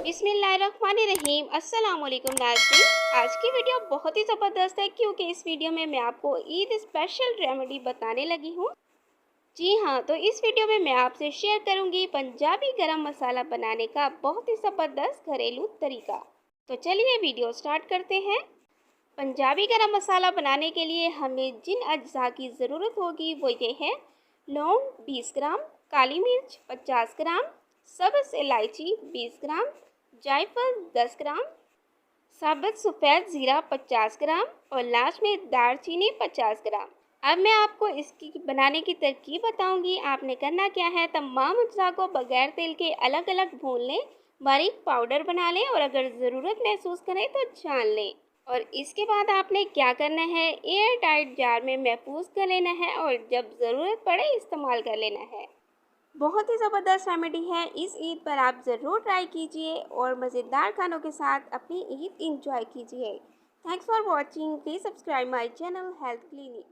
बिस्मिल्लाहिर्रहमानिर्रहीम। अस्सलाम वालेकुम नाज़रीन। आज की वीडियो बहुत ही ज़बरदस्त है क्योंकि इस वीडियो में मैं आपको ईद स्पेशल रेमेडी बताने लगी हूँ। जी हाँ, तो इस वीडियो में मैं आपसे शेयर करूँगी पंजाबी गरम मसाला बनाने का बहुत ही ज़बरदस्त घरेलू तरीका। तो चलिए वीडियो स्टार्ट करते हैं। पंजाबी गरम मसाला बनाने के लिए हमें जिन अज्जा की ज़रूरत होगी वो ये है: लौंग 20 ग्राम, काली मिर्च 50 ग्राम, सब्ज़ इलायची 20 ग्राम, जायफल 10 ग्राम, साबुत सफ़ेद ज़ीरा 50 ग्राम और लास्ट में दालचीनी 50 ग्राम। अब मैं आपको इसकी बनाने की तरकीब बताऊंगी। आपने करना क्या है, तमाम अज्जा को बगैर तेल के अलग अलग भून लें, बारीक पाउडर बना लें और अगर ज़रूरत महसूस करें तो छान लें। और इसके बाद आपने क्या करना है, एयर टाइट जार में महफूज कर लेना है और जब ज़रूरत पड़े इस्तेमाल कर लेना है। बहुत ही ज़बरदस्त रेमेडी है, इस ईद पर आप ज़रूर ट्राई कीजिए और मज़ेदार खानों के साथ अपनी ईद इंजॉय कीजिए। Thanks for watching. Please subscribe my channel health clinic.